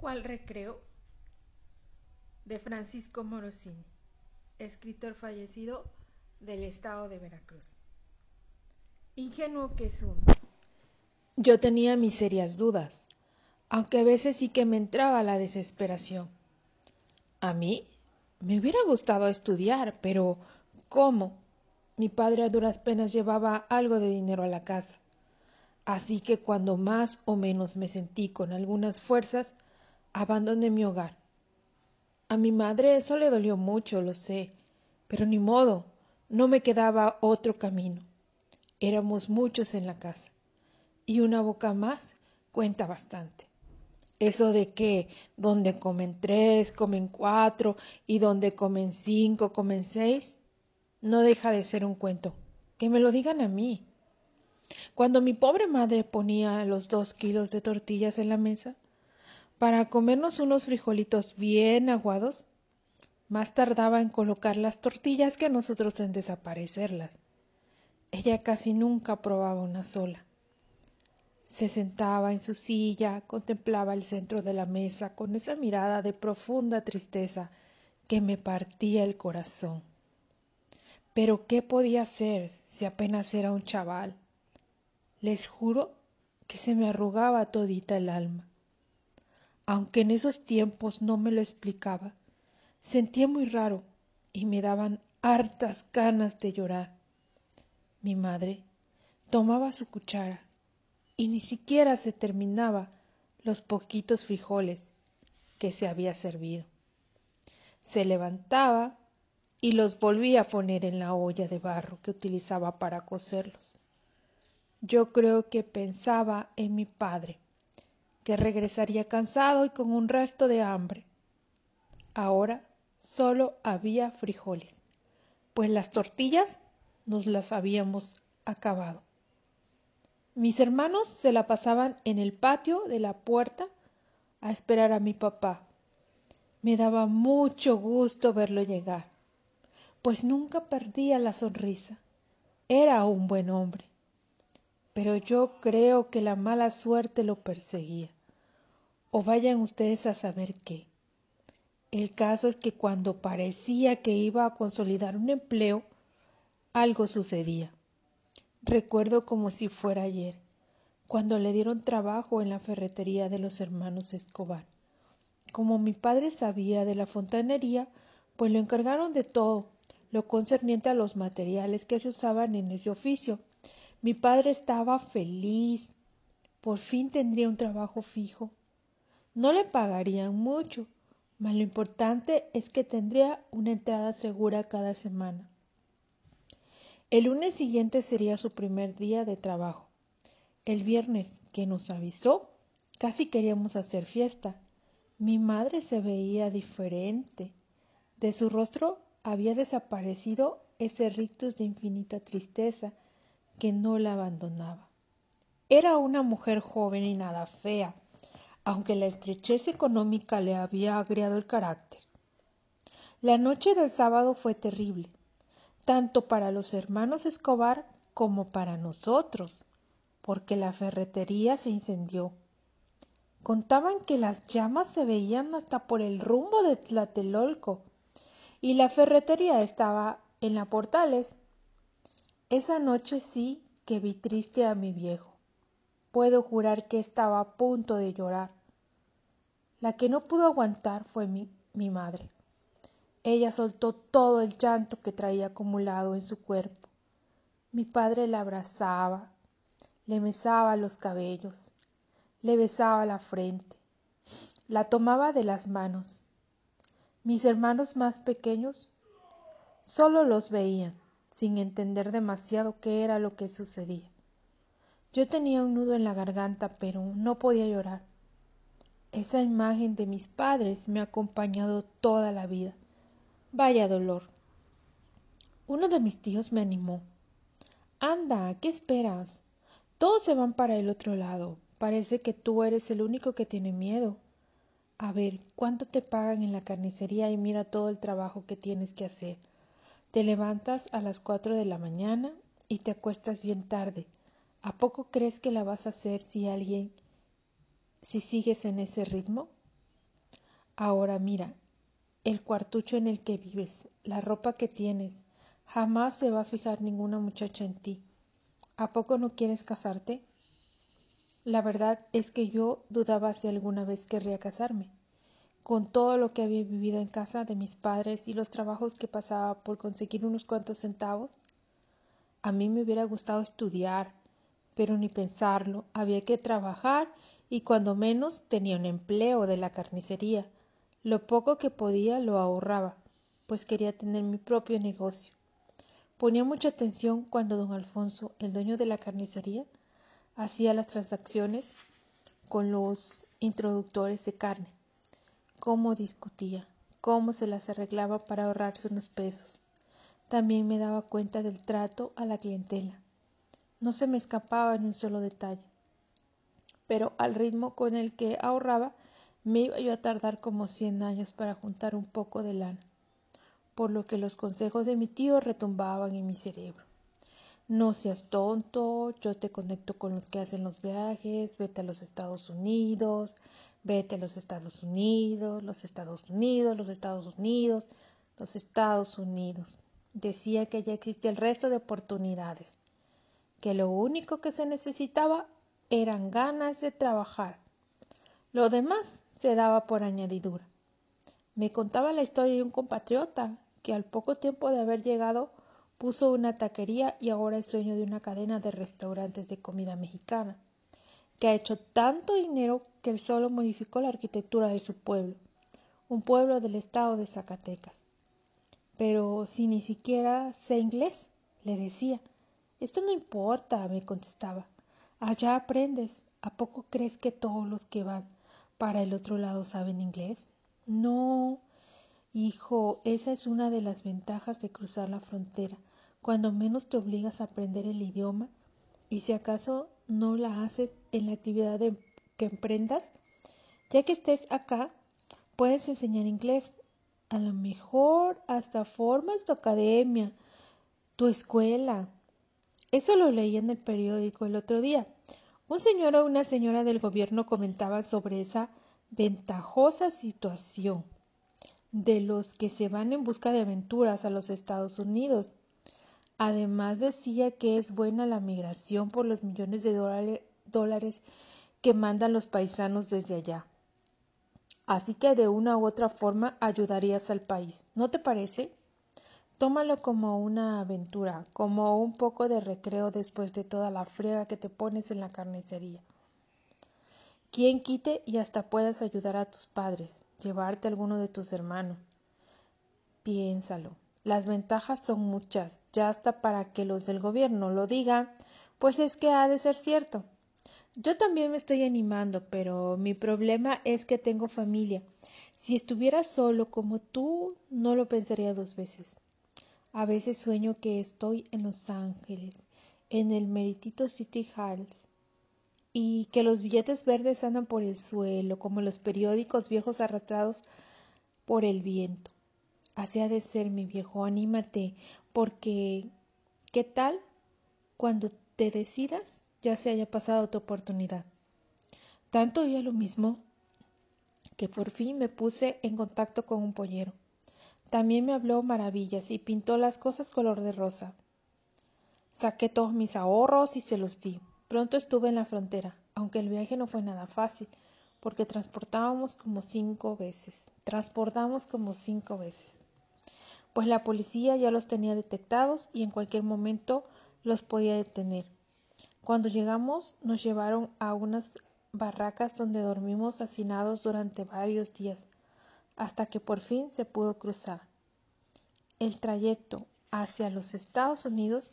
¿Cuál recreo? De Francisco Morosini, escritor fallecido del estado de Veracruz. Ingenuo que es uno. Yo tenía mis serias dudas, aunque a veces sí que me entraba la desesperación. A mí me hubiera gustado estudiar, pero ¿cómo? Mi padre a duras penas llevaba algo de dinero a la casa, así que cuando más o menos me sentí con algunas fuerzas, abandoné mi hogar. A mi madre eso le dolió mucho, lo sé, pero ni modo, no me quedaba otro camino. Éramos muchos en la casa, y una boca más cuenta bastante. Eso de que donde comen 3, comen 4, y donde comen 5, comen 6, no deja de ser un cuento. Que me lo digan a mí. Cuando mi pobre madre ponía los 2 kilos de tortillas en la mesa, para comernos unos frijolitos bien aguados, más tardaba en colocar las tortillas que nosotros en desaparecerlas. Ella casi nunca probaba una sola. Se sentaba en su silla, contemplaba el centro de la mesa con esa mirada de profunda tristeza que me partía el corazón. Pero ¿qué podía hacer si apenas era un chaval? Les juro que se me arrugaba todita el alma. Aunque en esos tiempos no me lo explicaba, sentía muy raro y me daban hartas ganas de llorar. Mi madre tomaba su cuchara y ni siquiera se terminaba los poquitos frijoles que se había servido. Se levantaba y los volvía a poner en la olla de barro que utilizaba para cocerlos. Yo creo que pensaba en mi padre, que regresaría cansado y con un resto de hambre. Ahora solo había frijoles, pues las tortillas nos las habíamos acabado. Mis hermanos se la pasaban en el patio de la puerta a esperar a mi papá. Me daba mucho gusto verlo llegar, pues nunca perdía la sonrisa. Era un buen hombre, pero yo creo que la mala suerte lo perseguía. O vayan ustedes a saber qué. El caso es que cuando parecía que iba a consolidar un empleo, algo sucedía. Recuerdo como si fuera ayer, cuando le dieron trabajo en la ferretería de los hermanos Escobar. Como mi padre sabía de la fontanería, pues lo encargaron de todo, lo concerniente a los materiales que se usaban en ese oficio. Mi padre estaba feliz, por fin tendría un trabajo fijo. No le pagarían mucho, mas lo importante es que tendría una entrada segura cada semana. El lunes siguiente sería su primer día de trabajo. El viernes que nos avisó, casi queríamos hacer fiesta. Mi madre se veía diferente. De su rostro había desaparecido ese rictus de infinita tristeza que no la abandonaba. Era una mujer joven y nada fea, aunque la estrechez económica le había agriado el carácter. La noche del sábado fue terrible, tanto para los hermanos Escobar como para nosotros, porque la ferretería se incendió. Contaban que las llamas se veían hasta por el rumbo de Tlatelolco, y la ferretería estaba en la Portales. Esa noche sí que vi triste a mi viejo. Puedo jurar que estaba a punto de llorar. La que no pudo aguantar fue mi madre. Ella soltó todo el llanto que traía acumulado en su cuerpo. Mi padre la abrazaba, le mesaba los cabellos, le besaba la frente, la tomaba de las manos. Mis hermanos más pequeños solo los veían, sin entender demasiado qué era lo que sucedía. Yo tenía un nudo en la garganta, pero no podía llorar. Esa imagen de mis padres me ha acompañado toda la vida. Vaya dolor. Uno de mis tíos me animó. Anda, ¿qué esperas? Todos se van para el otro lado. Parece que tú eres el único que tiene miedo. A ver, ¿cuánto te pagan en la carnicería y mira todo el trabajo que tienes que hacer? Te levantas a las 4 de la mañana y te acuestas bien tarde. ¿A poco crees que la vas a hacer si sigues en ese ritmo? Ahora mira, el cuartucho en el que vives, la ropa que tienes, jamás se va a fijar ninguna muchacha en ti. ¿A poco no quieres casarte? La verdad es que yo dudaba si alguna vez querría casarme. Con todo lo que había vivido en casa de mis padres y los trabajos que pasaba por conseguir unos cuantos centavos, a mí me hubiera gustado estudiar, pero ni pensarlo, había que trabajar y cuando menos tenía un empleo de la carnicería. Lo poco que podía lo ahorraba, pues quería tener mi propio negocio. Ponía mucha atención cuando don Alfonso, el dueño de la carnicería, hacía las transacciones con los introductores de carne. Cómo discutía, cómo se las arreglaba para ahorrarse unos pesos. También me daba cuenta del trato a la clientela. No se me escapaba ni un solo detalle. Pero al ritmo con el que ahorraba, me iba yo a tardar como 100 años para juntar un poco de lana, por lo que los consejos de mi tío retumbaban en mi cerebro. No seas tonto, yo te conecto con los que hacen los viajes, vete a los Estados Unidos, vete a los Estados Unidos, los Estados Unidos, los Estados Unidos, los Estados Unidos. Decía que ya existía el resto de oportunidades, que lo único que se necesitaba eran ganas de trabajar. Lo demás se daba por añadidura. Me contaba la historia de un compatriota que al poco tiempo de haber llegado puso una taquería y ahora es dueño de una cadena de restaurantes de comida mexicana, que ha hecho tanto dinero que él solo modificó la arquitectura de su pueblo, un pueblo del estado de Zacatecas. Pero si ni siquiera sé inglés, le decía. Esto no importa, me contestaba. Allá aprendes. ¿A poco crees que todos los que van para el otro lado saben inglés? No, hijo, esa es una de las ventajas de cruzar la frontera. Cuando menos te obligas a aprender el idioma y si acaso no la haces en la actividad que emprendas, ya que estés acá, puedes enseñar inglés. A lo mejor hasta formas tu academia, tu escuela. Eso lo leí en el periódico el otro día. Un señor o una señora del gobierno comentaban sobre esa ventajosa situación de los que se van en busca de aventuras a los Estados Unidos. Además decía que es buena la migración por los millones de dólares que mandan los paisanos desde allá. Así que de una u otra forma ayudarías al país. ¿No te parece? Tómalo como una aventura, como un poco de recreo después de toda la friega que te pones en la carnicería. Quién quite y hasta puedas ayudar a tus padres, llevarte a alguno de tus hermanos. Piénsalo. Las ventajas son muchas, ya hasta para que los del gobierno lo digan, pues es que ha de ser cierto. Yo también me estoy animando, pero mi problema es que tengo familia. Si estuviera solo como tú, no lo pensaría dos veces. A veces sueño que estoy en Los Ángeles, en el meritito City Halls, y que los billetes verdes andan por el suelo, como los periódicos viejos arrastrados por el viento. Así ha de ser, mi viejo, anímate, porque ¿qué tal cuando te decidas ya se haya pasado tu oportunidad? Tanto oía lo mismo que por fin me puse en contacto con un pollero. También me habló maravillas y pintó las cosas color de rosa. Saqué todos mis ahorros y se los di. Pronto estuve en la frontera, aunque el viaje no fue nada fácil, porque transportamos como 5 veces, pues la policía ya los tenía detectados y en cualquier momento los podía detener. Cuando llegamos nos llevaron a unas barracas donde dormimos hacinados durante varios días, hasta que por fin se pudo cruzar. El trayecto hacia los Estados Unidos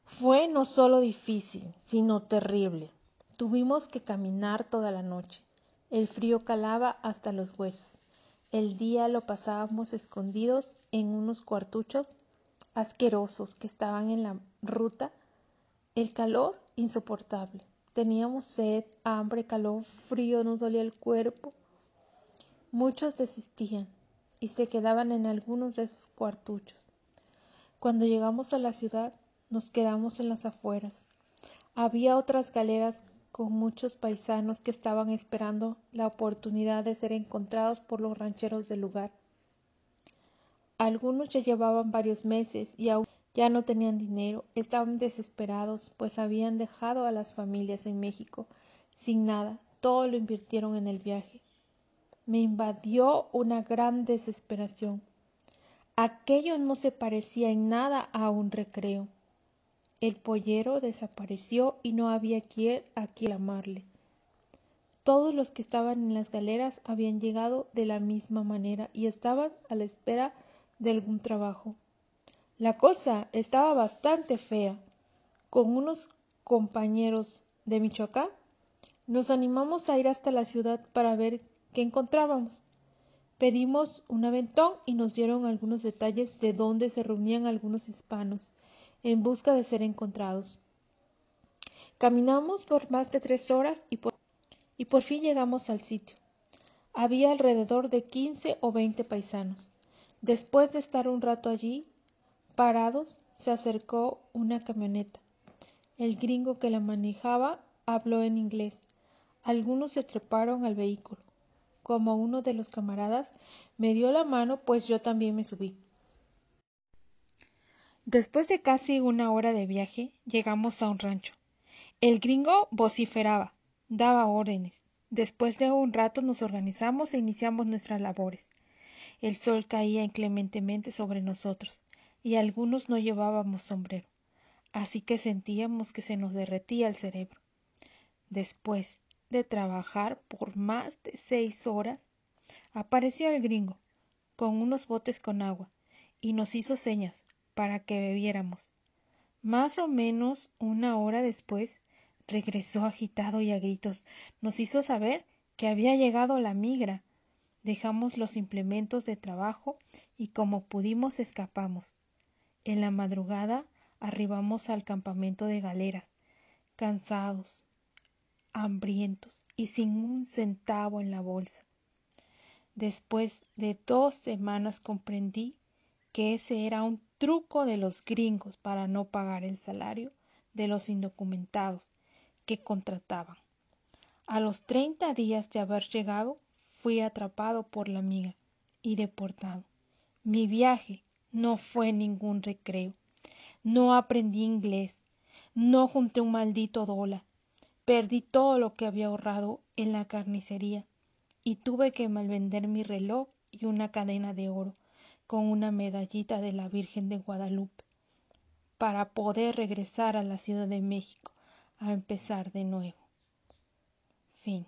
fue no solo difícil, sino terrible. Tuvimos que caminar toda la noche. El frío calaba hasta los huesos. El día lo pasábamos escondidos en unos cuartuchos asquerosos que estaban en la ruta. El calor insoportable. Teníamos sed, hambre, calor, frío, nos dolía el cuerpo. Muchos desistían y se quedaban en algunos de esos cuartuchos. Cuando llegamos a la ciudad, nos quedamos en las afueras. Había otras galeras con muchos paisanos que estaban esperando la oportunidad de ser encontrados por los rancheros del lugar. Algunos ya llevaban varios meses y aún ya no tenían dinero, estaban desesperados, pues habían dejado a las familias en México sin nada, todo lo invirtieron en el viaje. Me invadió una gran desesperación. Aquello no se parecía en nada a un recreo. El pollero desapareció y no había a quien llamarle. Todos los que estaban en las galeras habían llegado de la misma manera y estaban a la espera de algún trabajo. La cosa estaba bastante fea. Con unos compañeros de Michoacán nos animamos a ir hasta la ciudad para ver qué encontrábamos. Pedimos un aventón y nos dieron algunos detalles de dónde se reunían algunos hispanos en busca de ser encontrados. Caminamos por más de 3 horas y por fin llegamos al sitio. Había alrededor de 15 o 20 paisanos. Después de estar un rato allí, parados, se acercó una camioneta. El gringo que la manejaba habló en inglés. Algunos se treparon al vehículo. Como uno de los camaradas me dio la mano, pues yo también me subí. Después de casi 1 hora de viaje, llegamos a un rancho. El gringo vociferaba, daba órdenes. Después de un rato nos organizamos e iniciamos nuestras labores. El sol caía inclementemente sobre nosotros, y algunos no llevábamos sombrero, así que sentíamos que se nos derretía el cerebro. Después de trabajar por más de 6 horas, apareció el gringo, con unos botes con agua, y nos hizo señas para que bebiéramos. Más o menos 1 hora después, regresó agitado y a gritos. Nos hizo saber que había llegado la migra. Dejamos los implementos de trabajo y como pudimos escapamos. En la madrugada arribamos al campamento de galeras, cansados, hambrientos y sin un centavo en la bolsa. Después de 2 semanas comprendí que ese era un truco de los gringos para no pagar el salario de los indocumentados que contrataban. A los 30 días de haber llegado, fui atrapado por la migra y deportado. Mi viaje no fue ningún recreo. No aprendí inglés. No junté un maldito dólar. Perdí todo lo que había ahorrado en la carnicería y tuve que malvender mi reloj y una cadena de oro con una medallita de la Virgen de Guadalupe para poder regresar a la Ciudad de México a empezar de nuevo. Fin.